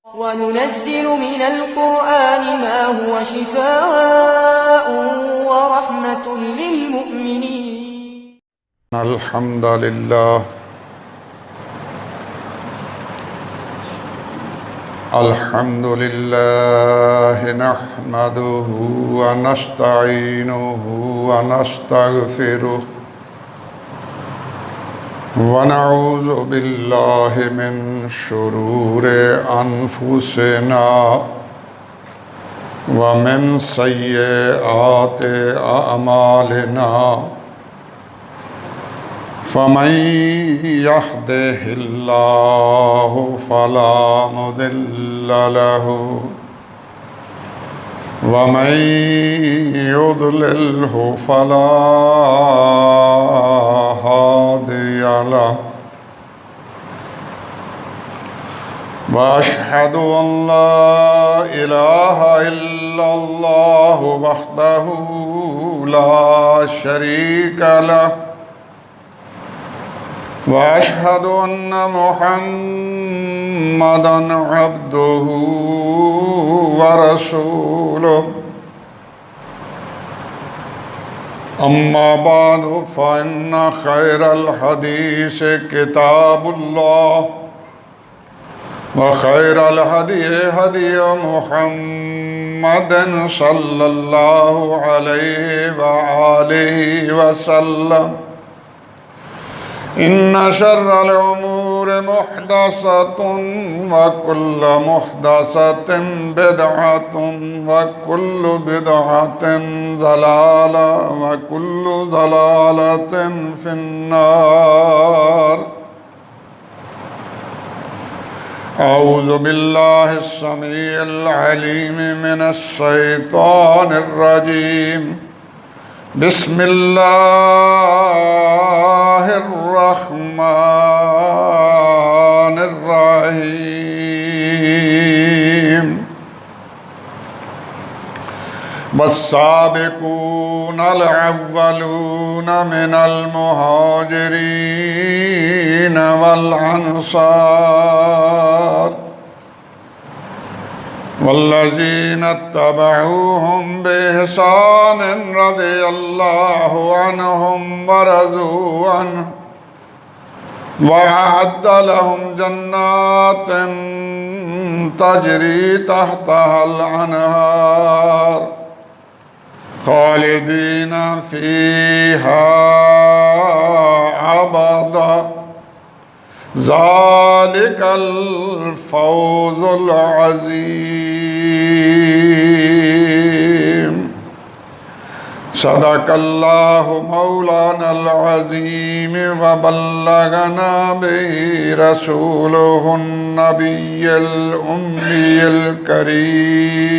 وننزل من القرآن ما هو شفاء ورحمة للمؤمنين. الحمد لله نحمده ونستعينه ونستغفره ونعوذ بالله من شرور أنفسنا ومن سيئات أعمالنا فمن يهده الله فلا مضل له ومن يضلله فلا هادي له وأشهد أن لا إله إلا الله وحده لا شريك له وأشهد أن محمدًا عبده ورسوله أما بعد فإن خير الحديث كتاب الله وخير الهدي هدي محمد صلى الله عليه وآله وسلم إن شر الأمور محدثة وكل محدثة بدعة وكل بدعة ضلالة وكل ضلالة في النار. أعوذ بالله السميع العليم من الشيطان الرجيم. بسم الله الرحمن الرحيم. والسابقون الأولون من المهاجرين والأنصار والذين اتبعوهم بإحسان رضي الله عنهم ورضوا عنه وأعد لهم جنات تجري تحتها الأنهار خالدين فيها أبدا ذلك الفوز العظيم. صدق الله مولانا العظيم وبلغنا به رسوله النبي الأمي الكريم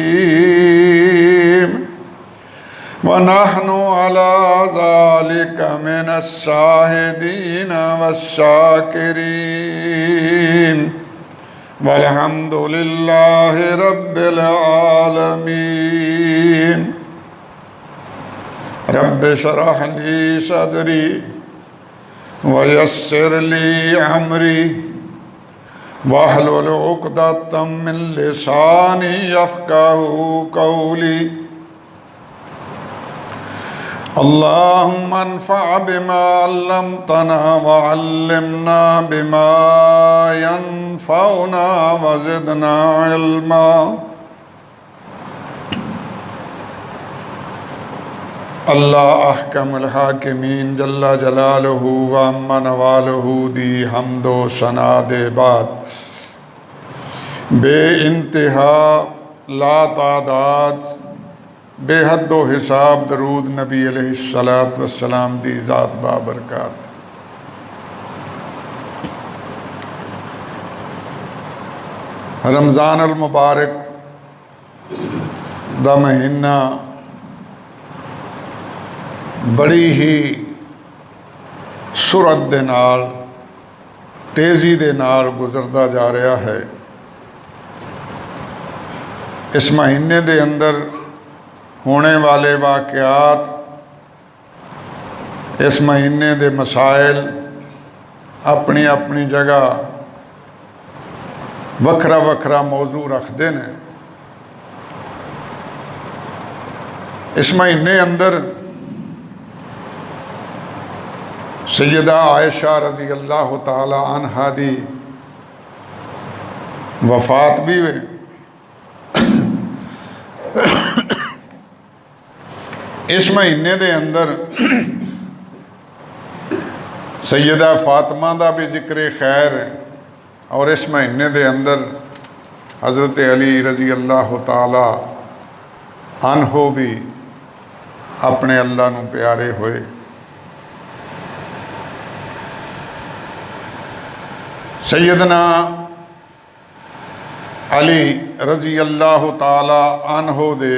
ونحن على ذلك من الشاهدين والشاكرين والحمد لله رب العالمين. رب اشرح لي صدري ويسر لي أمري واحلل عقدة من لساني يفقهوا قولي. اللهم انفع بما علمتنا وعلمنا بما ينفعنا وزدنا علما. अल्लाह अहकमुल हाकिमीन जल्ला जलालहू व अम्मा नवालहू दी हमदो सना दे बाद बे इंतहा ला तादाद बेहद हिसाब दरूद नबी अलैहिस्सलात वस्सलाम दी ज़ात बाबरकात। रमज़ान अल मुबारक दा महीना बड़ी ही सुरत दे नाल तेज़ी दे नाल गुजरदा जा रहा है। इस महीने दे अंदर होने वाले वाक़यात, इस महीने दे मसाइल अपनी अपनी जगह ਵੱਖਰਾ ਵੱਖਰਾ मौजू रखते हैं। इस महीने अंदर सैयदा आयशा रज़ी अल्लाह ताला अन्हा दी वफात भी हुई। इस महीने दे अंदर सैयदा फातिमा का भी जिक्र खैर है और इस महीने दे अंदर हज़रत अली रज़ी अल्लाह ताला अन्हो भी अपने अल्लाह नूं प्यारे होए। सैयदना अली रज़ी अल्लाह ताला अन्हो दे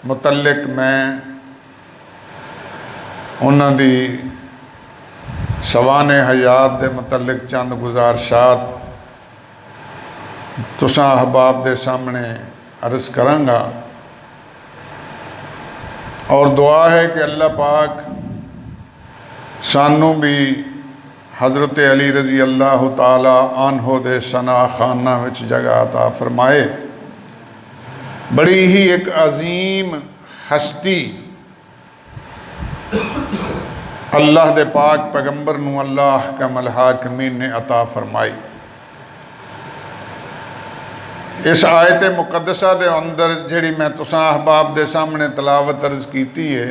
मुतल्लिक मैं उन्हां दी शवाने हयात दे मुतल्लिक चंद गुजारिशात तुसां अहबाब दे सामने अर्ज़ करांगा और दुआ है कि अल्लाह पाक सानू भी हज़रत अली रज़ी अल्लाह ताला अन्हो दे सना खाना विच जगह अता फरमाए। बड़ी ही एक अजीम हस्ती अल्लाह दे पाक पैगंबर नूं अल्लाह कमल हाकिमीन ने अता फरमाई। इस आयत मुकद्दसा दे अंदर जिहड़ी मैं तुसां अहबाब दे सामने तलावत अर्ज कीती है,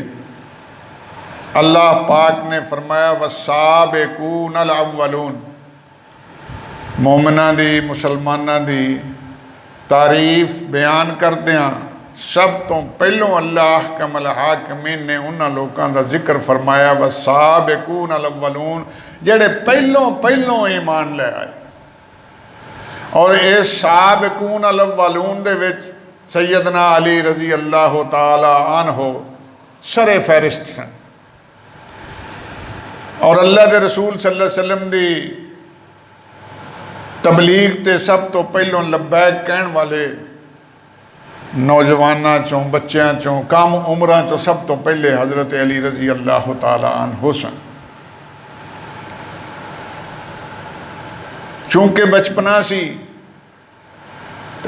अल्लाह पाक ने फरमाया वस्साबिकूनल अव्वलून, मोमिनां दी मुसलमानां दी तारीफ बयान करदियां सब तो पहलों अल्लाह कमल हाकिमीन ने उन्हां लोकां दा जिक्र फरमाया वस्साबिकूनल अव्वलून जिहड़े पहलों ईमान ले आए। और इस साबिकूनल अव्वलून दे विच सैयदना अली रज़ी अल्लाह ताला अन्हो सरे फहरिस्त सन और अल्लाह के रसूल सल्लल्लाहु अलैहि वसल्लम दी तबलीग ते सब तो पहलों लब्बैक कहण वाले नौजवानों चों बच्चों चों कम उम्रां चों सब तो पहले हज़रत अली रज़ी अल्लाह ताला अन्हो सन। चूँकि बचपना सी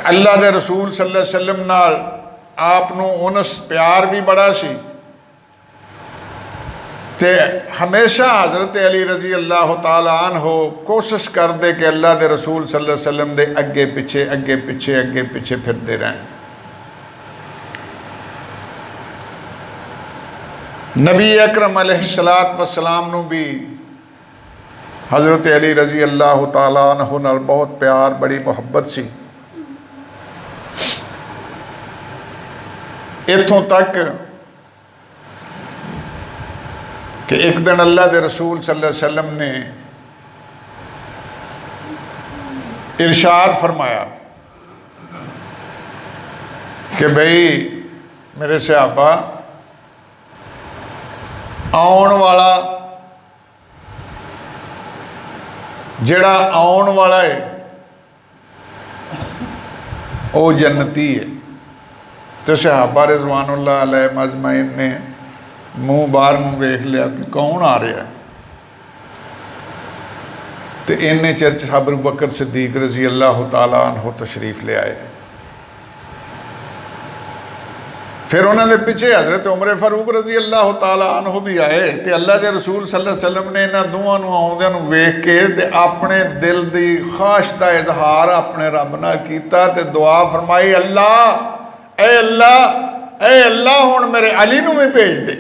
अल्लाह के रसूल सल्लल्लाहु अलैहि वसल्लम नाल आप नूं उनस प्यार भी बड़ा सी ते हमेशा हज़रत अली रज़ी अल्लाह ताला अन्हो कोशिश करते कि अल्लाह के रसूल सल्लल्लाहु अलैहि वसल्लम दे अगे पिछे फिरते रहें। नबी अकरम अलैहिस्सलात वस्सलाम नूं भी हज़रत अली रज़ी अल्लाह ताला अन्हो नाल बहुत प्यार बड़ी मुहब्बत सी। इत्थों तक कि एक दिन अल्लाह के रसूल सल्लल्लाहु अलैहि वसल्लम ने इरशाद फरमाया कि भाई मेरे सहाबा आउण वाला जिहड़ा आउण वाला है वो जन्नती है। तो सहाबा रिज़वानुल्लाह अलैहिम अजमईन ने मूँह बाहर नूं वेख लिया कि कौन आ रहा है। तो इन्ने चिर च अबू बकर सिद्दीक रज़ी अल्लाह ताला अन्हु तशरीफ ले आए। फिर उन्होंने पिछे हज़रत उमर फारूक रज़ी अल्लाह ताला अन्हु भी आए तो अल्लाह के रसूल सल्लल्लाहु अलैहि वसल्लम ने इन्होंने दोवां नूं आउंदियां नूं वेख के ते अपने दिल की ख्वाहिश का इजहार अपने रब नाल कीता ते दुआ फरमाई ऐ अल्लाह हुण मेरे अली नूं भी भेज दे।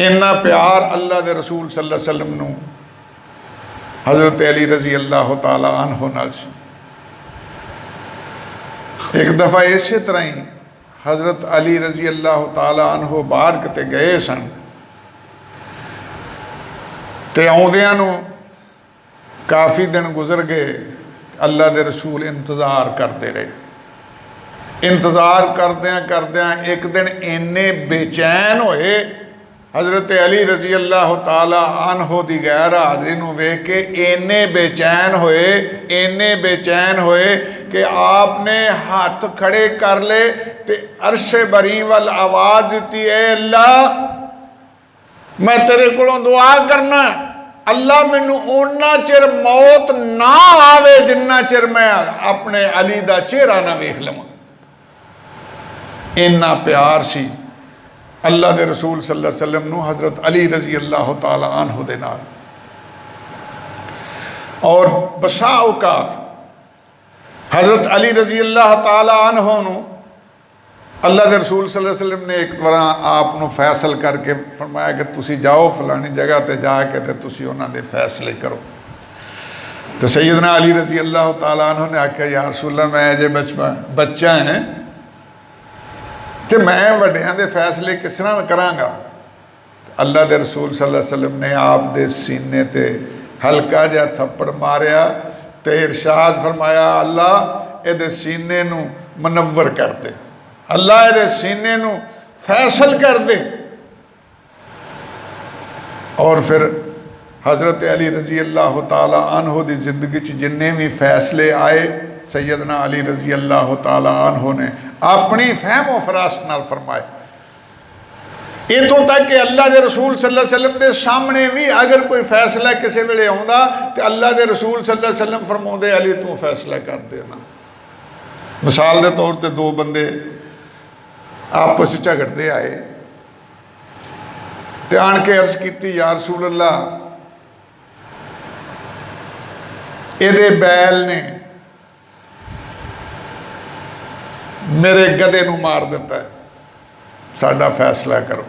इन्ना प्यार अल्लाह के रसूल सल्लल्लाहु अलैहि वसल्लम नूं हज़रत अली रज़ी अल्लाह ताला अन्हु नाल सी। एक दफ़ा इस तरह ही हज़रत अली रज़ी अल्लाह ताला अन्हु बाहर किते गए सन ते आउंदियां नूं काफ़ी दिन गुजर गए। अल्लाह के रसूल इंतज़ार करते रहे। इंतज़ार करद्या एक दिन इन्ने बेचैन होए हज़रत अली रज़ी अल्लाह ताला अन्हु दी गैर हाज़री नूं वेख के इन्ने बेचैन होए कि आपने हाथ खड़े कर ले ते अरशे बरी वाल आवाज़ दी, ऐ अल्लाह मैं तेरे कोलों दुआ करना। अल्लाह मैनू उन्ना चिर मौत ना आवे जिन्ना चिर मैं अपने अली दा चेहरा ना वेख लवां। इन्ना प्यार सी अल्लाह दे रसूल सल्लल्लाहु अलैहि वसल्लम नू हज़रत अली रजी अल्लाह तआला अन्हु दे नाल। और बसा औकात हज़रत अली रजी अल्लाह तआला अन्हु नू अल्लाह के रसूल सल्लल्लाहु अलैहि वसल्लम ने एक बार आपको फैसल करके फरमाया कि तुसी जाओ फलानी जगह पर जाके तो तुसी उन्हां दे फैसले करो। तो सैयदना अली रजी अल्लाह तआला अन्हु ने आख्या या रसूल अल्लाह मैं अजे बच्चा है तो मैं वड्डियां दे फैसले किस तरह करांगा। अल्लाह के रसूल सल्लल्लाहु अलैहि वसल्लम ने आप दे सीने ते हल्का जिहा थप्पड़ मारिया तो इरशाद फरमाया अल्लाह इहदे सीने नू मुनव्वर कर दे, अल्लाह इहदे सीने नू फैसल कर दे। और फिर हज़रत अली रजी अल्लाह तआला अन्हु दी ज़िंदगी च जिन्ने भी फैसले आए सैयदना अली रजी अल्लाह तआला अन्हु ने अपनी फहम व फरासत नाल फरमाए। इतों तक कि अल्लाह के रसूल सल्लल्लाहु अलैहि वसल्लम के सामने भी अगर कोई फैसला किसी वेले आउंदा तो अल्लाह के रसूल सल्लल्लाहु अलैहि वसल्लम फरमाउंदे अली तू फैसला कर देना। मिसाल के तौर पर दो बंदे आपस झगड़ते आए तो आन के अर्ज की या रसूल अल्लाह इहदे बैल ने मेरे गधे नू मार दिता है, साडा फैसला करो।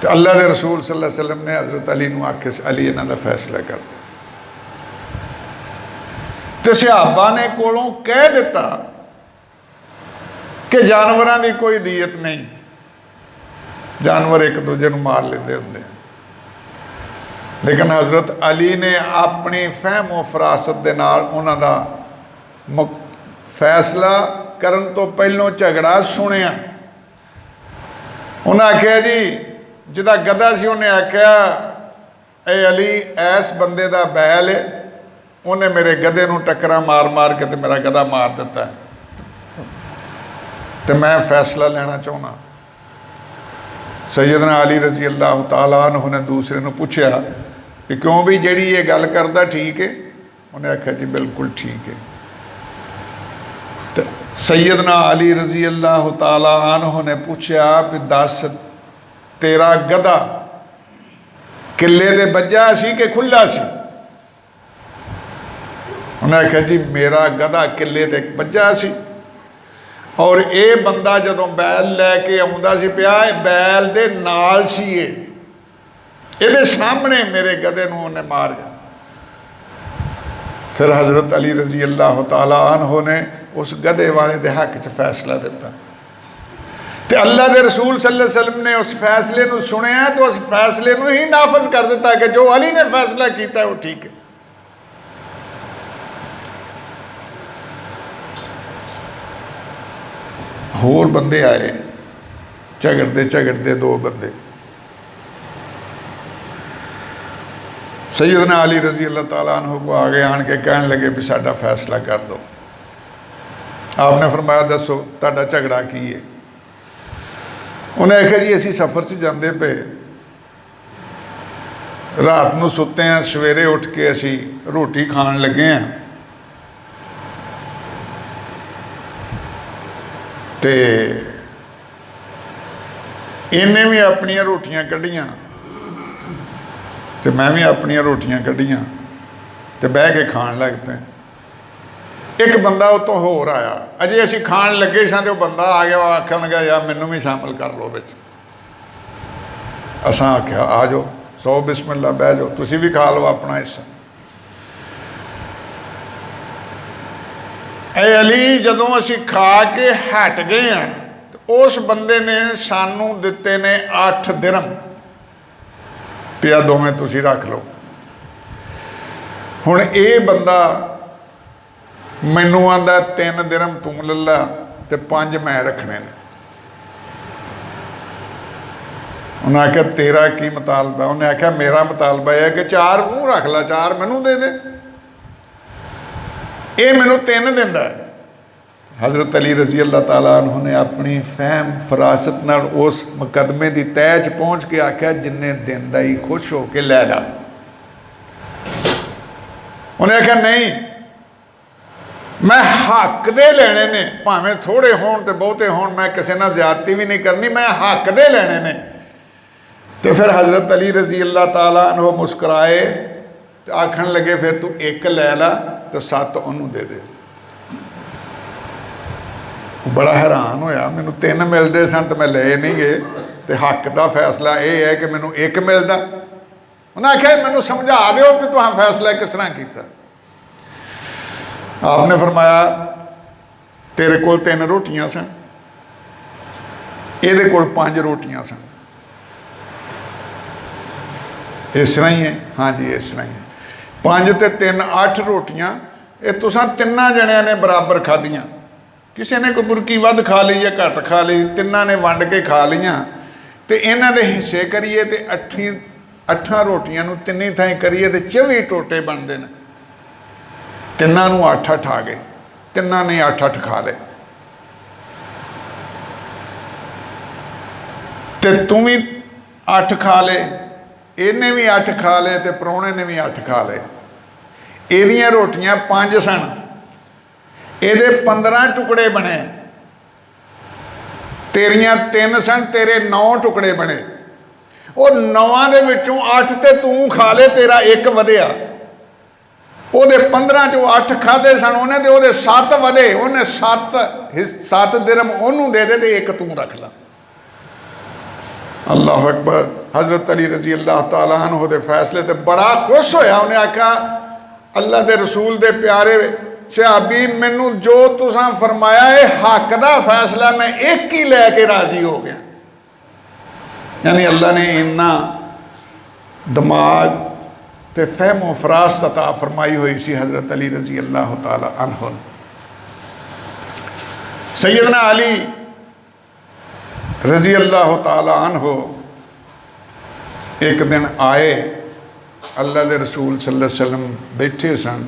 तो अल्लाह के रसूल सल्लल्लाहु अलैहि वसल्लम ने हज़रत अली नू आखे अली इन्हां दा फैसला कर दे। तो सहाबा ने कोलों कह दिता कि जानवरों की कोई दीयत नहीं, जानवर एक दूजे नू मार लेंदे हुंदे। लेकिन हज़रत अली ने अपनी फहम व फरासत दे नाल उन्हां दा फैसला करन तो पहलों झगड़ा सुनिया। उन्हें आख्या जी जिदा गधा सी उन्हें आख्या ए अली ऐस बंदे दा बैल है, उन्हें मेरे गधे नू टक्करा मार मार के तो मेरा गधा मार दिता है, तो मैं फैसला लेना चाहना। सैयदना अली रजी अल्लाह तआला अन्हु ने दूसरे नू पूछया कि क्यों भी जिहड़ी ये गल करदा ठीक है। उन्हें आख्या जी बिल्कुल ठीक है। तो सैयदना अली रजी अल्लाह तआला अन्हु ने पूछया कि दस तेरा गधा किले दे बज्जा सी कि खुला सी। उन्हें आख्या जी मेरा गधा किले ते बज्जा सी और ये बंदा जदों बैल लैके आउंदा सी पिया बैल दे नाल सी ये सामने मेरे गधे नूं उन्हें मार गया। फिर हज़रत अली रजी अल्लाह तआला अन्हु ने उस गधे वाले दे हक च फैसला दिता। तो अल्लाह के रसूल सल्लल्लाहु अलैहि वसल्लम ने उस फैसले नूं सुनिया तो उस फैसले नूं ही नाफज कर दिता कि जो अली ने फैसला किया वो ठीक है। होर बंदे आए झगड़ते झगड़ते दो बंदे सैयदना अली रजी अल्लाह तआला अन्हु को आगे आन के कहने लगे भी साडा फैसला कर दो। आपने फरमाया दसो तुहाडा झगड़ा की है। उन्हें आख्या जी असी सफ़र से जाते पे रात नूं सुते हैं सवेरे उठ के असी रोटी खान लगे हैं तो इन्हें भी अपनियां रोटियां कढ़ियां तो मैं भी अपनियां रोटियां कढ़ियां तो बह के खान लग पे। एक बंदा उतों होर आया अजे असी खान लगे सा तो बंदा आ गया आखन लगा यार मैनू भी शामिल कर लो बिच। असां आख्या आ जाओ सौ बिस्मिल्ला बह जाओ तुसी भी खा लो अपना हिस्सा। ए अली जदों असी खा के हट गए हैं तो उस बंदे ने सानू दिते ने 8 दिरहम पिया दोवें तुसी रख लो। हुण ये बंदा मैनू आंदा 3 दिरहम तू ले ला ते 5 मैं रखने ने। उन्हें आख्या तेरा की मुतालबा। उन्हें आख्या मेरा मुतालबा है कि 4 तू रख ला 4 मैनू दे दे। ये मैनू 3 दिंदा है। हज़रत अली रजी अल्लाह ताला अन्हु ने अपनी फहम फरासत नाल उस मुकदमे की तय च पहुँच के आख्या जिन्ने दिन दा ही खुश हो के लै ला। उन्हें आख्या नहीं, मैं हक दे लेने ने, भावें थोड़े होण ते बहुते होण, मैं किसी नाल ज़्यादती भी नहीं करनी, मैं हक दे लेने ने। तो फिर हज़रत अली रजी अल्लाह ताला अन्हु मुस्कुराए तो आखन लगे फिर तू एक लै ला तो 7 उन्होंने दे दे। बड़ा हैरान होया, मैनू 3 मिलते सन तो मैं ले नहीं गए, तो हक का फैसला यह है कि मैनू एक मिलता। उन्हें आख्या मैनू समझा दो कि तुहां फैसला किस तरह किया। आपने फरमाया तेरे कोल 3 रोटियां सन, ये कोल 5 रोटियां सन, इस तरह ही है। हाँ जी इस तरह ही है। 5 ते 3 8 रोटियां, ये तुसां 3 जणियां ने बराबर खादियां। किसी ने कोई बुरकी वध खा ली या घट खा ली, 3 ने वंड के खा लियां। तो इन्हां दे हिस्से करिए तो 8 रोटियां नूं 3 थाई करिए तो 24 टोटे बनते हैं। 3 नूं 8 आ गए, 3 ने 8 खा ले। तो तू भी 8 खा ले, इन्हें भी 8 खा ले, तो प्राहुणे ने भी 8 खा ले। एदियां रोटियां 5 सन, ਇਹਦੇ 15 टुकड़े बने, तेरियां 3 सन, तेरे 9 टुकड़े बने। और 9 दे विचों 8 ते तू खा ले, तेरा 1 वधिया। ਉਹਦੇ 15 ਚੋਂ 8 ਖਾਦੇ सन ਉਹਨੇ ਤੇ ਉਹਦੇ 7 ਵਧੇ, ਉਹਨੇ 7 दिरहम ਉਹਨੂੰ ਦੇ ਦੇ ਤੇ 1 ਤੂੰ ਰੱਖ ਲਾ। अल्लाह अकबर। हज़रत अली रजी अल्लाह ताला अन्हु दे फैसले ते बड़ा खुश होया। उन्हें आख्या अल्लाह दे रसूल दे प्यारे सहाबी, मैनू जो तुसां फरमाया है हक दा फैसला, मैं एक ही लैके राजी हो गया। यानी अल्लाह ने इन्ना दिमाग ते फहमो फरासत अता फरमाई हुई सी हज़रत अली रजी अल्लाह ताला अन्हु। सैयदना अली रजी अल्लाह ताला अन्हु एक दिन आए, अल्लाह के रसूल सल्लल्लाहु अलैहि वसल्लम बैठे सन,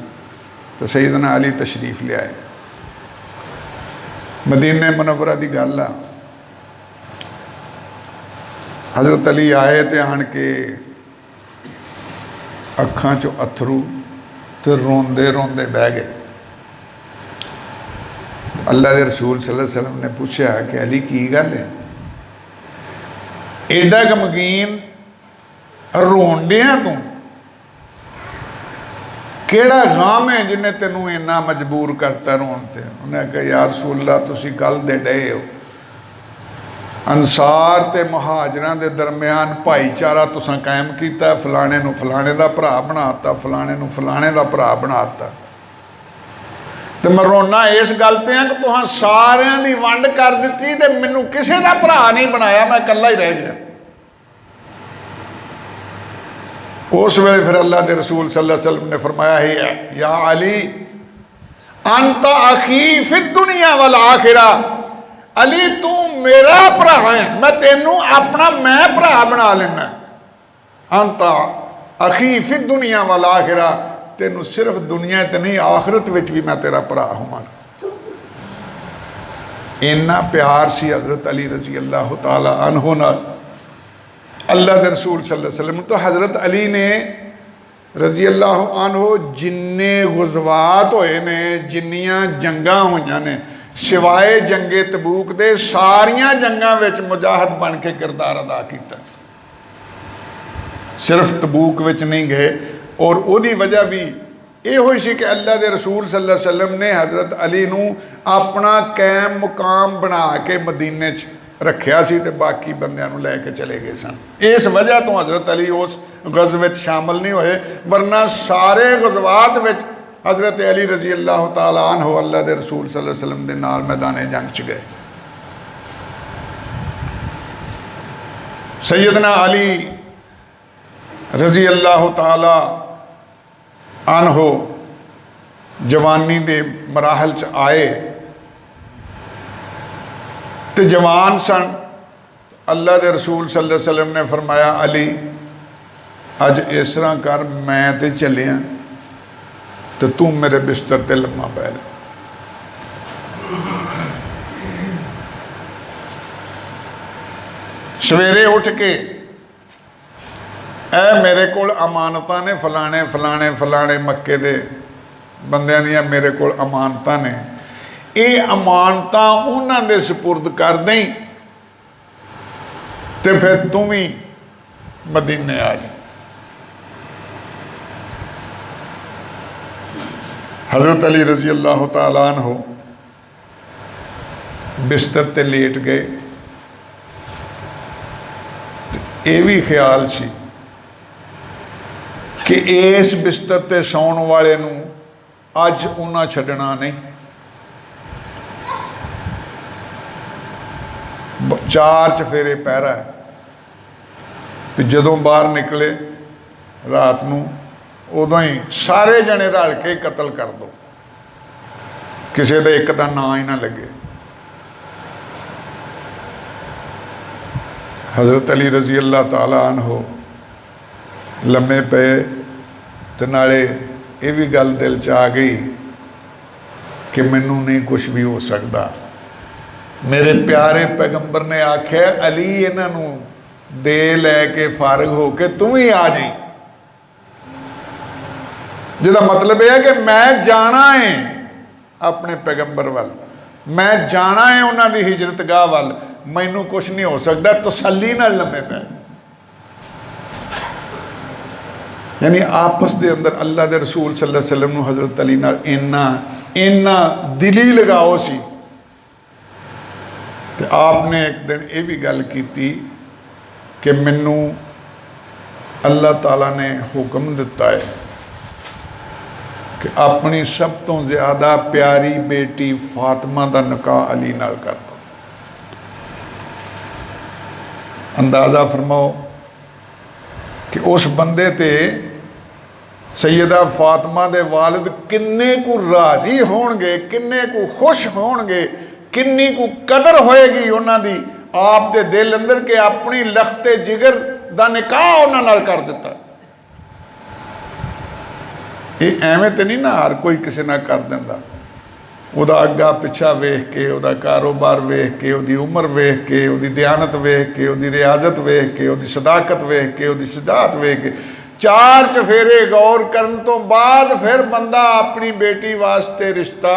तो सैयदना अली तशरीफ ले आए। मदीने मुनव्वरा की गल आ, हज़रत अली आए तो आन के अखां चो अथरू तो रोंदे रोंदे बह गए। अल्लाह के रसूल सल्लल्लाहु अलैहि वसल्लम ने पूछा कि अली की गल है, एडा गमगीन रोन दिया तू, केड़ा गाम है जिन्हें तेनू इन्ना मजबूर करता रोन ते। उन्हें कहा या रसूलल्लाह तुसी कल दे डे हो, अंसार ते मुहाजरां दे दरम्यान भाईचारा तुसां कायम किया, फलाणे नू फलाणे दा भरा बनाता, फलाणे नू फलाणे दा भरा बनाता। तो मैं रोना इस गल ते कि तुहां सारियां दी वंड कर दित्ती ते मैनू किसी दा भरा नहीं बनाया, मैं कल्ला ही रह गया। उस वेले फिर अल्लाह के रसूल सल्लल्लाहु अलैहि वसल्लम ने फरमाया है या अली अंत अखी फिद दुनिया वल आखिरा, अली तू मेरा भरा है, मैं तेनू अपना मैं भरा बना लेना। अंत अखी फिद दुनिया वल आखिरा, तेनू सिर्फ दुनिया ते नहीं आखिरत विच भी मैं तेरा भरा होवांगा। इन्ना प्यार सी हज़रत अली रजी अल्लाह ताला अन्हु नाल अल्लाह के रसूल सल्लल्लाहु अलैहि वसल्लम। तो हज़रत अली ने रजी अल्लाह अन्हु जिन्ने गुज़वात होए ने, जिन्नियां जंगां होईयां ने, सिवाए जंगे तबूक दे सारियां जंगां विच मुजाहिद बन के किरदार अदा किया। सिर्फ तबूक विच नहीं गए। और उहदी वजह भी ये हुई सी कि अल्लाह के रसूल सल्लल्लाहु अलैहि वसल्लम ने हज़रत अली नू अपना कैम मुकाम बना के मदीने च रखिया सी ते बाकी बंदियां नू लैके चले गए सन। इस वजह तो हज़रत अली उस गज़ विच शामिल नहीं होए, वरना सारे गज़वात विच हज़रत अली रजी अल्लाह ताला अन्हु अल्लाह के रसूल सल्लल्लाहु अलैहि वसल्लम के नाल मैदान जंग च गए। सैयदना अली रजी अल्लाह ताला अन्हु जवानी के मराहल च आए तो जवान सन। अल्लाह के रसूल सल्लल्लाहु अलैहि वसल्लम ने फरमाया अली अज इस तरह कर, मैं तो चलिया तो तू मेरे बिस्तर ते लम्मा पै जा। सवेरे उठ के ए मेरे को अमानत ने फलाने फलाने फलाने मक्के दे बंदियां दियां मेरे को अमानत ने, ये अमानत उन्हां दे सुपुर्द कर दें तो फिर तू भी मदीने आ जा। हज़रत अली रजी अल्लाह तआला अन्हु बिस्तर ते लेट गए। ये भी ख्याल सी कि इस बिस्तर ते सौण वाले नूं अज उन्हां छड्डना नहीं। 4 चफेरे पहरा है कि जदों बाहर निकले रात नूं उदों ही सारे जने रल के कतल कर दो, किसी का एक का ना ही ना लगे। हज़रत अली रजी अल्लाह ताला अन्हु लम्मे पे ते नाले ये भी गल दिल च आ गई कि मैनू नहीं कुछ भी हो सकता। मेरे प्यारे पैगंबर ने आख्या अली इन्हों दे लैके फारग हो के तू ही आ जाई, जिसका मतलब यह है कि मैं जाना है अपने पैगंबर वाल, मैं जाना है उन्होंने हिजरत गाह वाल, मैनू कुछ नहीं हो सकता। तसल्ली नाल लम्मे पै, यानी आपस के अंदर अल्लाह के रसूल सल्लल्लाहु अलैहि वसल्लम हज़रत अली नाल इन्ना इन्ना दिली लगाओ सी। ते आपने एक दिन ये भी गल की कि मैनू अल्लाह ताला ने हुक्म दिता है कि अपनी सब तो ज़्यादा प्यारी बेटी फातिमा का निकाह अली नाल कर दो। अंदाज़ा फरमाओ कि उस बंदे ते सैयदा फातिमा दे वालिद किन्ने को राजी होणगे, किन्ने को खुश होणगे, किन्नी को कदर होएगी उन्हां दी आप दे दिल अंदर के अपनी लखते जिगर दा निकाह उन्हां नाल कर दिता। ये एवें तो नहीं ना हर कोई किसी ना कर दिंदा, उहदा अग्गा पिछा वेख के, उहदा कारोबार वेख के, उहदी उम्र वेख के, उहदी दयानत वेख के, उहदी रियाजत वेख के, उहदी सदाकत वेख के, उहदी शजाअत वेख के 4 चफेरे गौर करन तो बाद फिर बंदा अपनी बेटी वास्ते रिश्ता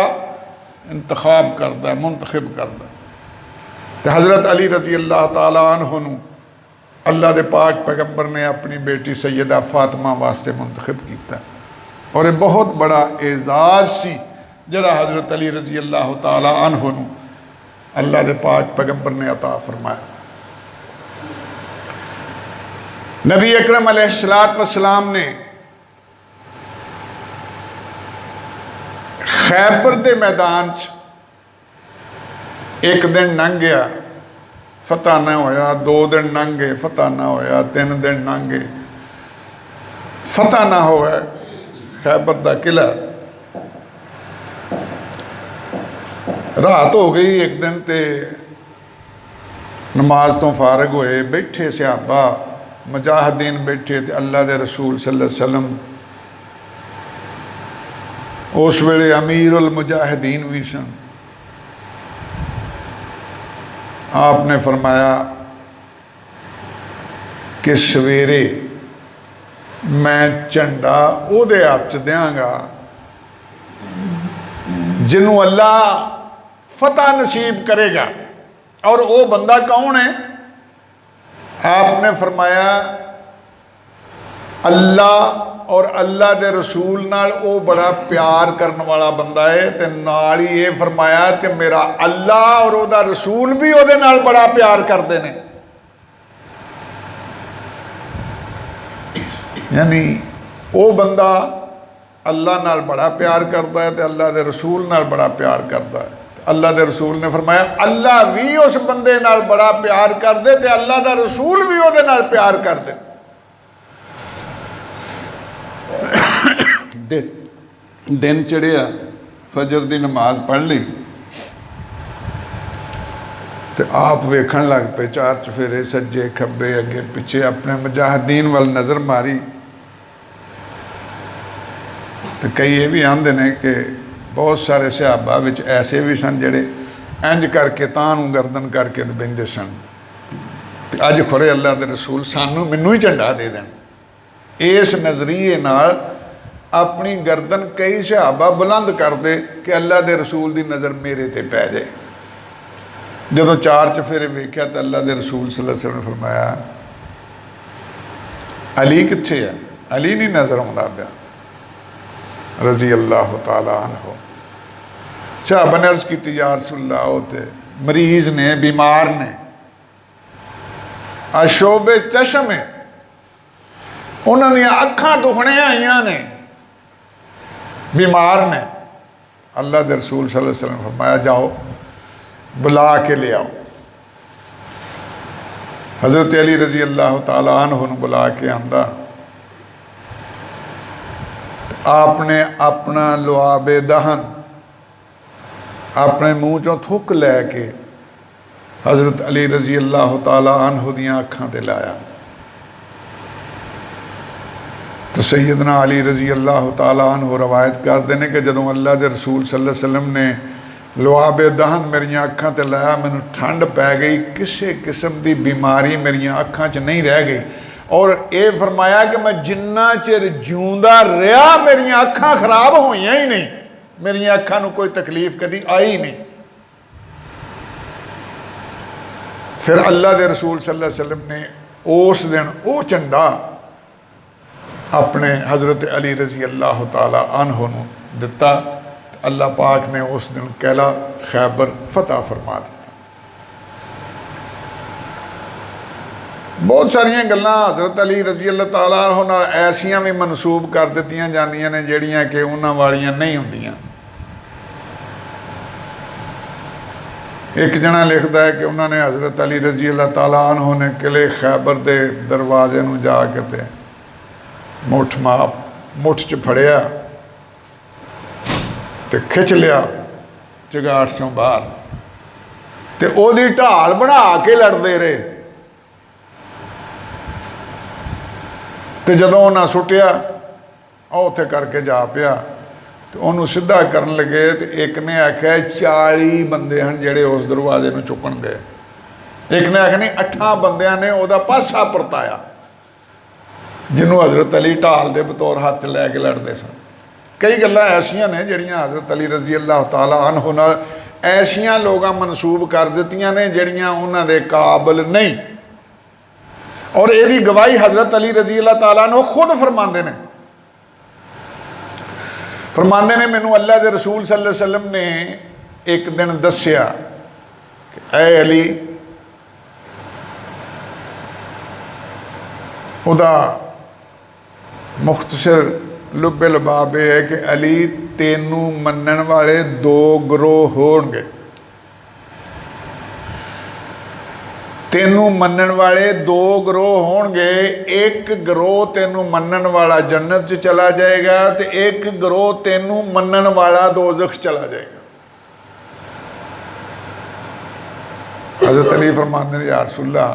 इंतखाब करता है, मुंतखब करता। तो हज़रत अली रजी अल्लाह ताला अन्हु नूं अल्लाह दे पाक पैगंबर ने अपनी बेटी सैयदा फातिमा वास्ते मुंतखब किया, और ये बहुत बड़ा एजाज़ सी जड़ा हज़रत अली रजी अल्लाह ताला अन्हु नूं अल्लाह दे पाक पैगंबर ने अता फरमाया। नबी अकरम अलैहिस्सलातु वस्सलाम ने खैबर के मैदान एक दिन लंघ गया, फतह ना होया, 2 दिन लंघ गए, फतह ना होया, 3 दिन लंघ गए, फतह ना होया खैबर का किला। रात हो गई एक दिन ते नमाज तो फारग होए, बैठे सहाबा मुजाहिदीन बैठे ते अल्लाह के रसूल सल्लल्लाहु अलैहि वसल्लम उस वेले अमीर उल मुजाहिदीन भी सन। आपने फरमाया कि सवेरे मैं झंडा उहदे हाथ च देंगा जिन्हों अल्लाह फतह नसीब करेगा। और वो बंदा कौन है? आपने फरमाया अल्लाह और अल्लाह के रसूल नाल वो बड़ा प्यार करने वाला बंदा है। तो नाल ही ये फरमाया कि मेरा अल्लाह और उसदा रसूल भी उसदे नाल बड़ा प्यार करते हैं। यानी वो बंदा अल्लाह नाल बड़ा प्यार करता है तो अल्लाह के रसूल नाल बड़ा प्यार करता है। अल्लाह के रसूल ने फरमाया अल्लाह भी उस बंदे नाल बड़ा प्यार कर दे तो अल्लाह का रसूल भी उसदे नाल प्यार कर दे। दिन चढ़िया, फजर की नमाज पढ़ ली तो आप वेखण लग पे, 4 चफेरे सज्जे खब्बे अगे पिछे अपने मुजाहिदीन वाल नज़र मारी। तो कई ये भी आंदे ने कि बहुत सारे सहाबा विच ऐसे भी सन जिहड़े इंज करके तां नूं गर्दन करके बहिंदे सन। अज खुरे अल्लाह के रसूल सानू मैनू ही झंडा दे देन। इस नज़रिए नाल अपनी गर्दन कई सहाबा बुलंद कर दे कि अल्लाह के रसूल की नज़र मेरे ते पै जाए। जदों चार चफेरे वेख्या तो अल्लाह के रसूल सल्लल्लाहु अलैहि वसल्लम ने फरमाया अली कित्थे है? अली नहीं नज़र आउंदा पिया रज़ी अल्लाह तआला अन्हु। सहाबा ने अर्ज़ की या रसूलल्लाह वो ते मरीज़ ने, बीमार ने, अशोबे चशम है, उन्होंने अखां दुखने आईयां ने, बीमार ने। अल्लाह के रसूल सल्लल्लाहु अलैहि वसल्लम ने फरमाया जाओ बुला के ले आओ। हज़रत अली रज़ी अल्लाह तआला अन्हु ने बुला के आंदा। आपने अपना लुआबे दहन अपने मूँह चों थुक लैके हज़रत अली रज़ी अल्लाह तआला अन्हु दियां अखां ते लाया। तो सैयदना अली रज़ी अल्लाह तआला अन्हु रवायत करते हैं कि जदों अल्लाह के रसूल सल्लल्लाहु अलैहि वसल्लम ने लुआबे दहन मेरियां अखां ते लाया, मैनू ठंड पै गई, किसी किस्म की बीमारी मेरियां अखां च नहीं रह गई। और ये फरमाया कि मैं जिन्ना चिर जिउंदा रहा मेरियां अखां खराब होइयां ही नहीं, मेरियां अखां नूं कोई तकलीफ कदी आई नहीं। फिर अल्लाह के रसूल सल्लल्लाहु अलैहि वसल्लम ने उस दिन वो झंडा अपने हज़रत अली रज़ी अल्लाह तआला अन्हु नूं दिता। अल्लाह पाक ने उस दिन कहला खैबर फतह फरमा दिता। बहुत सारिया गल्लां हज़रत अली रज़ी अल्लाह तआला अन्हु नाल ऐसियां भी मनसूब कर दित्तियां जांदियां ने जिहड़ियां कि उन्हां वालियां नहीं हुंदियां। एक जना लिखता है कि उन्होंने हज़रत अली रज़ी अल्लाह तआला अन्हु ने किले खैबर के दरवाजे नूं जाके ते मुठ च फड़िया ते खिच लिया चगाट चों बाहर, ते ओदी ढाल बना के लड़ते रहे। तो जदों उन्हें सुटिया उत्थे करके जा पिया तो उन्होंने सीधा करन लगे तो एक ने आख्या 40 बंदे हैं जेड़े उस दरवाजे में चुकन गए। एक ने आख्या नहीं 8 बंदियां ने उहदा पासा परताया जिन्हों हज़रत अली ढाल दे बतौर हाथ च लैके लड़ते सन। कई गल्लां ऐसियां ने जिहड़ियां हज़रत अली रज़ी अल्लाह तआला अन्हु नाल ऐसियां लोग मनसूब कर दित्तियां ने जिहड़ियां उन्हां दे काबिल नहीं। और यदी गवाही हज़रत अली रज़ी अल्लाह तआला अन्हु खुद फरमांदे ने मैनू अल्लाह के रसूल सल्लल्लाहु अलैहि वसल्लम ने एक दिन दस्या कि ऐ अली, उदा मुख्तसर लुब्बे लबाब है कि अली तेनू मनन वाले 2 गिरोह होणगे। तेनू मनन वाले 2 गिरोह होणगे। एक गिरोह तेनू मनन वाला जन्नत च चला जाएगा तो एक गिरोह तेनू मनन वाला दोज़ख चला जाएगा। हज़रत अली फरमाते हैं या रसूलल्लाह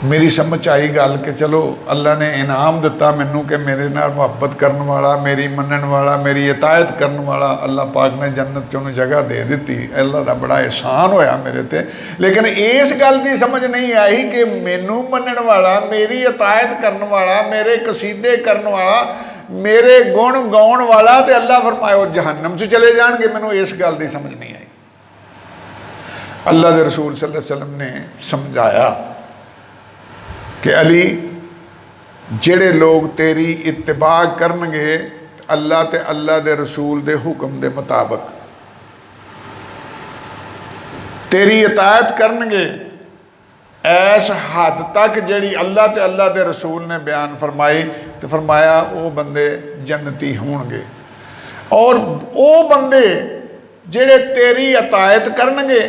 मेरी समझ आई गल कि चलो अल्लाह ने इनाम दिता मैनू कि मेरे नाल मुहब्बत करने वाला, मेरी मनन वाला, मेरी इतायत करने वाला अल्लाह पाक ने जन्नत च उन्हें जगह दे दी। अल्लाह का बड़ा एहसान होया मेरे ते। लेकिन इस गल की समझ नहीं आई कि मैनू मनन वाला, मेरी इतायत करने वाला, मेरे कसीदे करने वाला, मेरे गुण गाउण वाला तो अल्लाह फरमाए वो जहन्नम च चले जाएंगे। मैनू इस गल की समझ नहीं आई। अल्लाह के रसूल सल्लल्लाहु अलैहि वसल्लम ने समझाया कि अली जेड़े लोग तेरी इत्तिबा करनगे अल्लाह ते अल्लाह दे रसूल दे हुक्म दे मुताबिक तेरी इतायत करनगे ऐस हद तक जेड़ी अल्लाह ते अल्लाह दे रसूल ने बयान फरमाई, तो फरमाया वो बंदे जन्नती होणगे। और वो बंदे जेड़े तेरी इतायत करनगे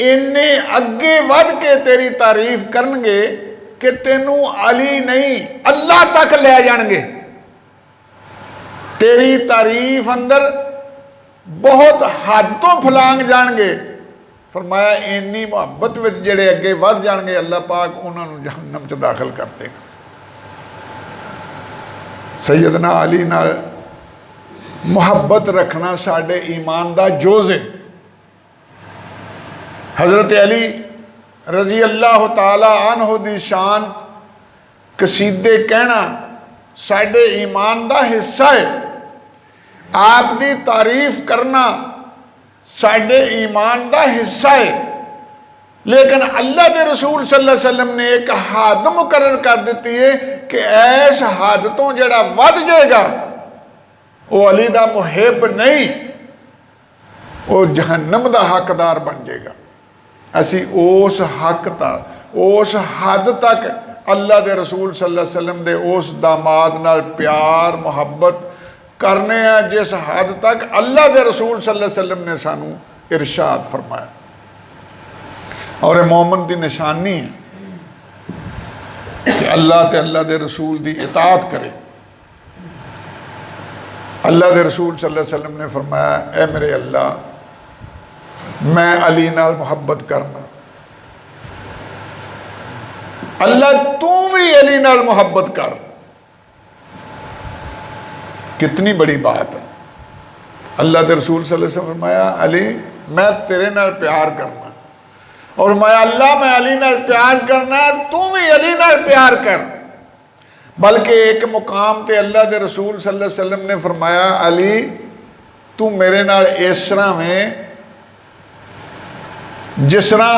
इन्ने अगे वध के तेरी तारीफ करनगे कि तेनू अली नहीं अल्लाह तक ले जाएंगे। तेरी तारीफ अंदर बहुत हद तो फलांग जाएंगे। फरमाया इन्नी मुहब्बत विच जेड़े अगे वध जाएंगे अल्लाह पाक उन्होंने जहन्नम च दाखिल कर देगा। सैयदना अली नाल मुहब्बत रखना साडे ईमान दा जोज़ है। हज़रत अली रजी अल्लाह ताला अन्हु दी शान कसीदे कहना साडे ईमान दा हिस्सा है। आप दी तारीफ करना साडे ईमान दा हिस्सा है। लेकिन अल्लाह के रसूल सल्लल्लाहु अलैहि वसल्लम ने एक हद मुकर्रर कर दी है कि इस हद तो जिहड़ा वध जाएगा वो अली दा मुहिब नहीं, वो जहन्नम दा हकदार बन जाएगा। असी उस उस हद तक अल्लाह के रसूल सल्लल्लाहु अलैहि वसल्लम दे उस दामाद नाल प्यार मुहब्बत करने हैं जिस हद तक अल्लाह के रसूल सल्लल्लाहु अलैहि वसल्लम ने सानू इरशाद फरमाया। और मोमन की निशानी है कि अल्लाह ते अल्लाह के रसूल की इताअत करे। अल्लाह के रसूल सल्लल्लाहु अलैहि वसल्लम ने फरमाया, ए मेरे अल्लाह, मैं अली नाल मुहब्बत करना, अल्लाह तू भी अली नाल मुहब्बत कर। कितनी बड़ी बात है। अल्लाह के रसूल सल्लल्लाहु अलैहि वसल्लम ने फरमाया, अली मैं तेरे नाल प्यार करना, और मैं अल्लाह मैं अली नाल प्यार करना, तू भी अली नाल प्यार कर। बल्कि एक मुकाम ते अल्लाह के रसूल सल्लल्लाहु अलैहि वसल्लम ने फरमाया, अली तू मेरे नाल इस तरह में जिस तरह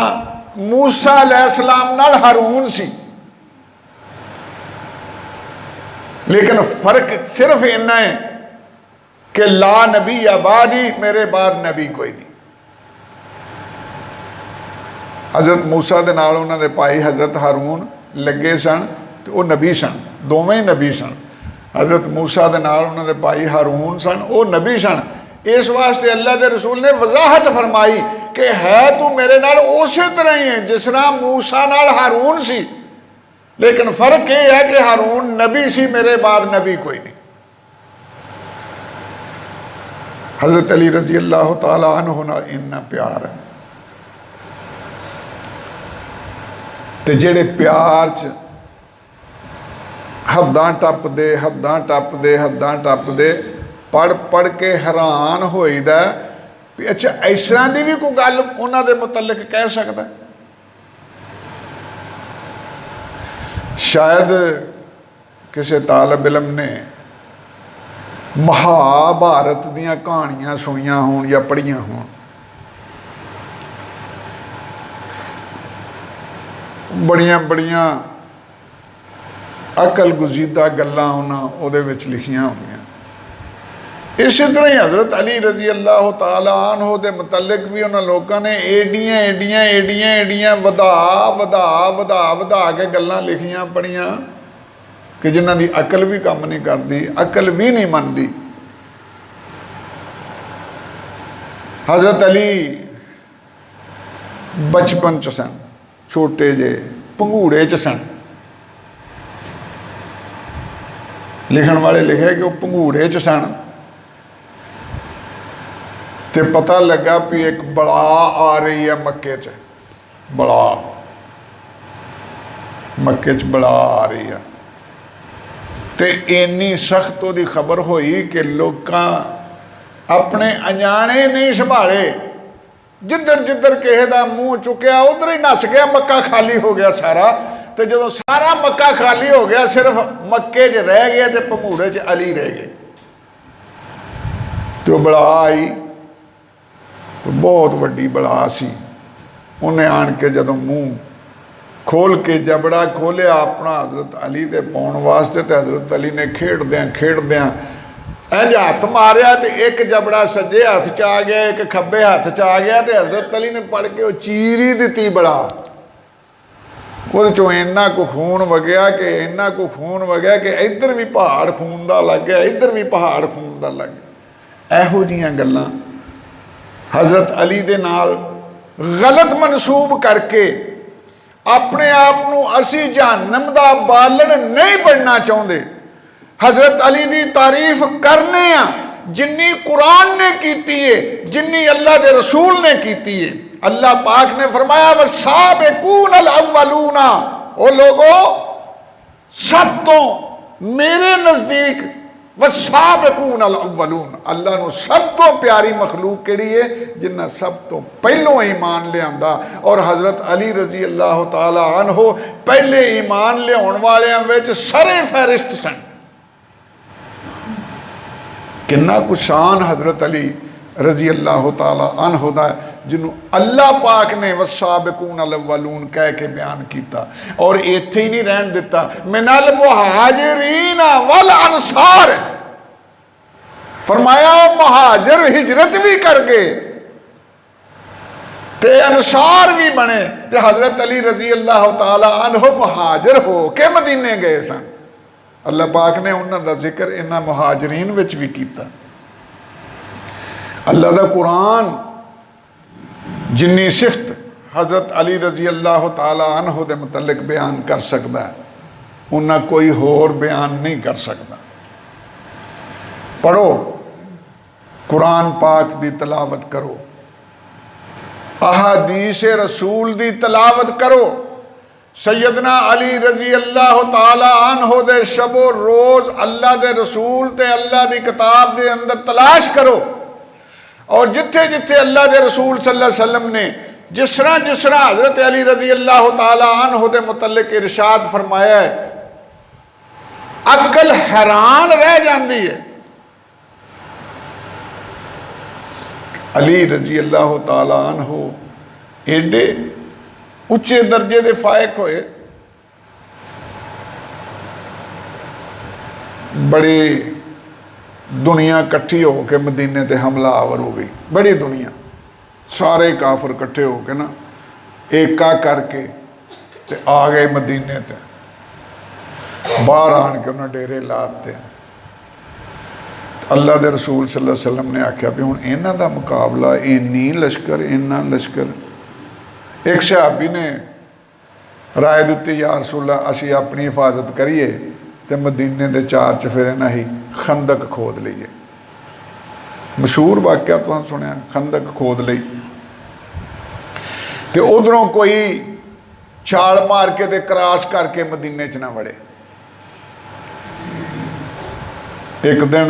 मूसा अलैहिस्सलाम नाल हारून सी। लेकिन फर्क सिर्फ इन्ना है कि ला नबी आबादी, मेरे बाद नबी कोई नहीं। हज़रत मूसा दे नाल उन्हां दे भाई हज़रत हारून लगे सन तो वो नबी सन, दोवें ही नबी सन। हज़रत मूसा दे नाल उन्हां दे भाई हारून सन, वो नबी सन। इस वास्ते अल्लाह के रसूल ने वजाहत फरमाई कि है तू मेरे नाल उस तरह ही है जिस तरह मूसा नाल हारून सी, लेकिन फर्क यह है कि हारून नबी सी, मेरे बाद नबी कोई नहीं। हज़रत अली रजी अल्लाह तआला अन्हु नाल इन्ना प्यार है ते जेड़े प्यार च हद्दां टपदे पढ़ पढ़ के हैरान होईदा भी अच्छा इस तरह की भी कोई गल उन्हां दे मुतल्लिक कह सकदा। शायद किसी तालिब इल्म ने महाभारत दीयां कहानियां सुनिया होण या पढ़िया होण। बड़ियां बड़ियां अकल गुजीदा गल्लां उन्हां उहदे विच लिखियां होंदियां। इस तरह ही हज़रत अली रजी अल्लाह तआला अन्हु दे मुतल्लिक भी उन्हां लोगों ने एडियां वधा के गल्लां लिखियां पढ़ियां कि जिन्हां दी अकल भी काम नहीं करती, अकल भी नहीं मनती। हज़रत अली बचपन च सन, छोटे जे भंगूड़े च सन। लिखण वाले लिखे कि वो भंगूड़े च सन ते पता लगा भी एक बला आ रही है मक्के च, बला मक्के च बला आ रही है। ते इन्नी सख्त उहदी खबर होई कि लोग अपने अजाने नहीं संभाले, जिधर जिधर किसी का मूँह चुकया उधर ही नस गया, मक्का खाली हो गया सारा। तो जो सारा मक्का खाली हो गया सिर्फ मक्के च रह गया तो भंगूड़े च अली रह गए। तो बला आई तो बहुत वड्डी बला सी। उन्हें आन के जदों मूँह खोल के जबड़ा खोलिया अपना हज़रत अली दे पाउण वास्ते, तो हज़रत अली ने खेड़द्यां इंज हथ मारिया तो एक जबड़ा सज्जे हथ च आ गया, एक खब्बे हथ च आ गया। तो हज़रत अली ने पढ़ के वो चीर ही दी बड़ा। वो चों इन्ना को खून वगया कि इधर भी पहाड़ खून का लग गया, इधर भी पहाड़ खून का लग गया। इहो जिहियां गल्लां हज़रत अली दे नाल गलत मनसूब करके अपने आप को असी जहन्नम दा बालन नहीं बनना चाहते। हज़रत अली की तारीफ करने जिन्नी कुरान ने की है, जिन्नी अल्लाह के रसूल ने की है। अल्लाह पाक ने फरमाया वस्साबिकूनल अव्वलूना, ओ लोगो सब तो मेरे नज़दीक वस्साबिकून अल अव्वलून। अल्लाह नूं सब तो प्यारी मखलूक किहड़ी है? जिन्ना सब तो पहलों ईमान लियांदा। और हज़रत अली रजी अल्लाह तआला अन्हो पहले ईमान लियाउण वालियां विच सरे फहरिस्त सन। किन्ना कुछ शान हज़रत अली रजी अल्लाह तआला अन्हो दा जिन्हों अल्लाह पाक ने वस्साबिकून अल अव्वलून कह के बयान किया। और इत्थे ही नहीं रहन दिता, मिनल मुहाजिरीन वल अंसार, फरमाया मुहाजिर हिजरत भी कर गए ते अंसार भी बने। ते हज़रत अली रजी अल्लाह तआला अन्हो मुहाजिर हो के मदीने गए सन। अल्लाह पाक ने उन्हां दा जिक्र इन्हां मुहाजिरीन विच भी किया। अल्लाह दा कुरान जिन्नी सिफत हज़रत अली रजी अल्लाह तआला अन्हो दे मुतल्लिक बयान कर सकता है, उन्ना कोई होर बयान नहीं कर सकता। पढ़ो, कुरान पाक दी तलावत करो, अहादीस रसूल दी तलावत करो, सैयदना अली रजी अल्लाह तआला अन्हो दे शबो रोज़ अल्लाह दे रसूल ते अल्लाह दी किताब दे अंदर तलाश करो। और जिथे जिथे अल्लाह के रसूल सल्लल्लाहु अलैहि वसल्लम ने जिस तरह हज़रत अली रजी अल्लाह तआला अन्हो दे मुतल्लिक इरशाद फरमाया है, अकल हैरान रह जाती है। अली रजी अल्लाह तआला अन्हो एडे उच्चे दर्जे के फायक होए, बड़ी दुनिया कट्ठी हो के मदीने ते हमला आवर हो गई। बड़ी दुनिया, सारे काफर कट्ठे हो के ना एका करके ते आ गए मदीने ते। बाहर आन के उन्हें डेरे लाते। अल्लाह के रसूल सल्लल्लाहु अलैहि वसल्लम ने आख्या भी हुण इन्हां दा मुकाबला, इन्नी लश्कर, इन्ना लश्कर। एक सहाबी ने राय दी, या रसूल अल्लाह असीं अपनी हिफाजत करिए ते मदीने के चार चफेरे ना ही खंदक खोद लीए। मशहूर वाक्या तुहां सुनिया, खंदक खोद लई ते उधरों कोई छाल मार के ते क्रॉस करके मदीने च ना वड़े। एक दिन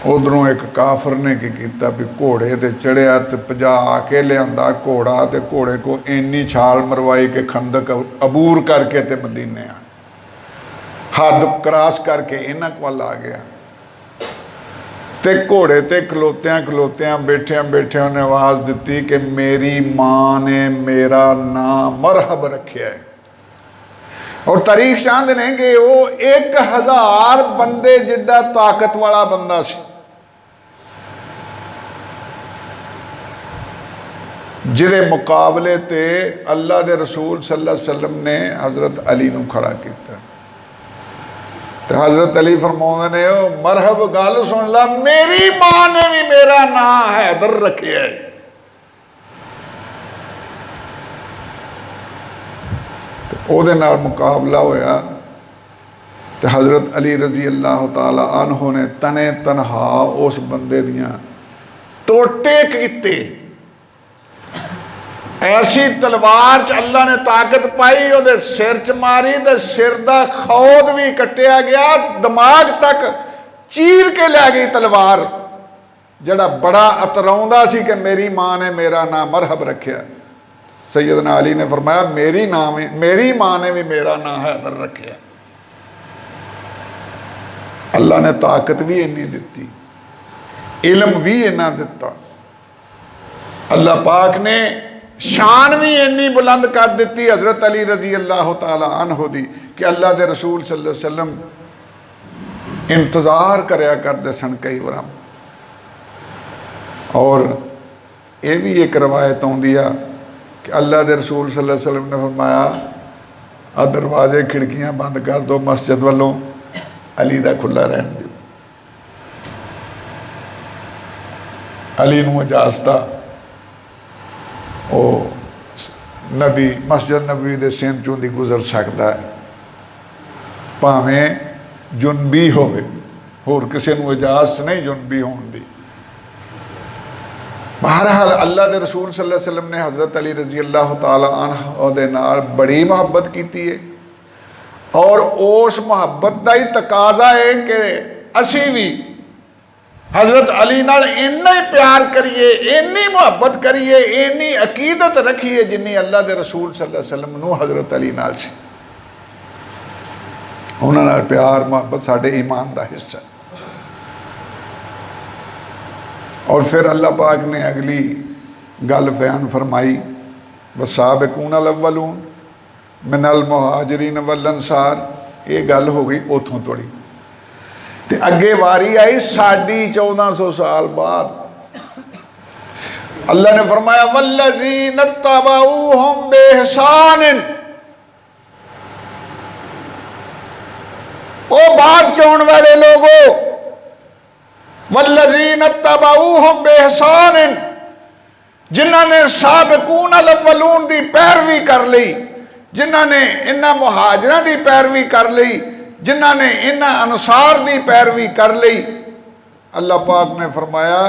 उधरों एक काफर ने की किया भी घोड़े ते चढ़िया ते भजा के लिया घोड़ा ते घोड़े को इन्नी छाल मरवाई कि खंदक अबूर करके ते मदीने आ हद क्रॉस करके इन्हां कोल आ गया। ते घोड़े ते खलोत्या खलोत्या बैठिया बैठिया उन्हें आवाज़ दी कि मेरी माँ ने मेरा नाम मरहब रखा है। और तारीख चाहते हैं कि वो 1000 बंदे जिड्डा ताकत वाला बंदा सी, जिहदे मुकाबले ते अल्लाह दे रसूल सल्लल्लाहु अलैहि वसल्लम ने हज़रत अली नूं खड़ा किया। तो हज़रत अली फरमाउंदे ने ओ मरहब गल सुन ला, मेरी मां ने भी मेरा नाम हैदर रखे है। तो ओदे नाल मुकाबला होया तो हज़रत अली रजी अल्लाह तआला अन्हो ने तने तनहा उस बंदे दियां टोटे कीते। ऐसी तलवार च अल्लाह ने ताकत पाई, उहदे सिर च मारी तो सिर दा खौद भी कट्टिया गया, दिमाग तक चीर के लै गई तलवार। जड़ा बड़ा अतराउंदा सी कि मेरी माँ ने मेरा नाम मरहब रखा। सैयदना अली ने फरमाया मेरी माँ ने भी मेरा नाम हैदर रखा। अल्लाह ने ताकत भी इन्नी दिती, इल्म भी इन्ना दिता। अल्लाह पाक ने शान भी इन्नी बुलंद कर दी हज़रत अली रजी अल्लाह तआला अन्हो दी कि अल्लाह के रसूल सल्लल्लाहु अलैहि वसल्लम इंतज़ार करया करते सन कई बार। और ये भी एक रवायत आउंदी आ कि अल्लाह के रसूल सल्लल्लाहु अलैहि वसल्लम ने फरमाया आ दरवाजे खिड़कियां बंद कर दो, मस्जिद वालों अली दा खुला रहन दो। अली नूं इजाज़त ओ नबी मस्जिद नबी दे सिंध चों दी गुजर सकता है, भावें जुनबी होवे, होर किसी नूं इजाज़त नहीं जुनबी होने दी। बहरहाल अल्लाह के रसूल सल्लल्लाहु अलैहि वसल्लम ने हज़रत अली रजी अल्लाह तआला अन्हु दे नाल बड़ी मुहब्बत की है। और उस मुहब्बत का ही तकाजा है कि असी भी हज़रत अली नाल इन्ना ही प्यार करिए, इन्नी मुहब्बत करिए, इन्नी अकीदत रखिए जिन्नी अल्लाह के रसूल सल्लल्लाहु अलैहि वसल्लम नूं हज़रत अली नाल सी। उन्हां नाल प्यार मुहब्बत साडे ईमान का हिस्सा। और फिर अल्लाह पाक ने अगली गल बयान फरमाई, वसाबिकून अल-अव्वलून मिनल मुहाजिरीन वल अंसार। ये गल हो गई उतों तोड़ी। ते अगे वारी आई साड़ी 1400 साल बाद। अल्लाह ने फरमाया वल्लज़ीन तबऊहुम बिइहसान, ओ बाद चौन वाले लोगों, वल्लज़ीन तबऊहुम बिइहसान, जिन्हां ने साबिकून अल-अव्वलून दी पैरवी कर ली, जिन्हां ने इन्हां मुहाजिरां दी पैरवी कर ली, जिन्हां ने इन्हां अंसार दी पैरवी कर ली। अल्लाह पाक ने फरमाया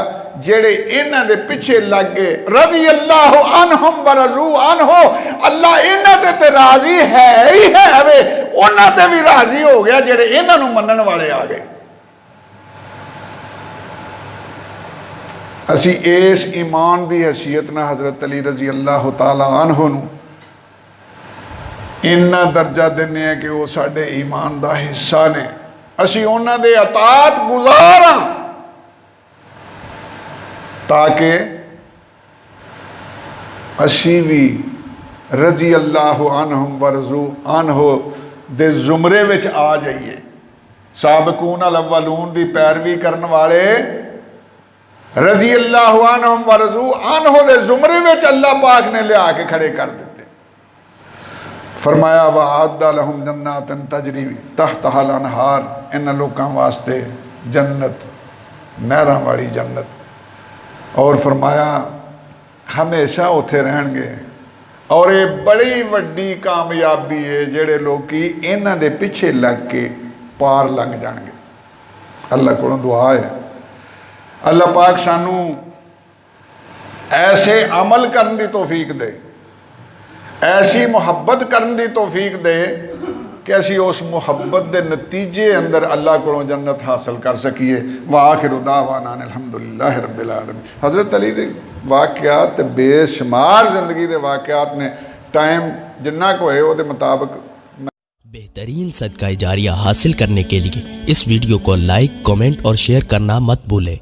जेड़े इन्हां दे पिछे लग गए, रज़ी अल्लाह अन्हुम व रज़ू अन्हु, अल्लाह इन्हां ते राजी है ही है वे, उन्हां ते भी राजी हो गया जेड़े इन्हां नूं मनण वाले आ गए। असी इस ईमान की हैसियत ना हज़रत अली रज़ी अल्लाह तआला अन्हु नूं इन्ना दर्जा देने हैं कि वो साडे ईमान का हिस्सा ने। असी उन्हां दे अतात गुज़ार हां ताकि असी भी रज़ी अल्लाह अन्हुम व रज़ू अन्हु दे जुमरे विच आ जाइए। साबिकून अल-अव्वलून दी पैरवी करन वाले रज़ी अल्लाह अन्हुम व रज़ू अन्हु दे जुमरे विच अल्लाह पाक ने लिया के खड़े कर दिते। फरमाया वअद्दा लहुम जन्नातन तजरी तहतहल अनहार, इन लोगों वास्ते जन्नत, नहरां वाली जन्नत। और फरमाया हमेशा उत्थे रहणगे। और ये बड़ी वड्डी कामयाबी है जेड़े लोग इन्हां दे पिछे लग के पार लंघ जाणगे। अल्लाह कोलों दुआ है अल्लाह पाक सानू ऐसे अमल करने की तौफीक दे, ऐसी मुहब्बत करने की तौफीक दे कि असी उस मुहब्बत के नतीजे अंदर अल्लाह को जन्नत हासिल कर सकीए। व आखिरु दावाना अल्हम्दुलिल्लाहि रब्बिल आलमीन। हज़रत अली के वाक़यात बेशुमार जिंदगी के वाक़यात ने, टाइम जिन्ना को है वो मुताबिक। बेहतरीन सदका जारिया हासिल करने के लिए इस वीडियो को लाइक, कमेंट और शेयर करना मत भूलें।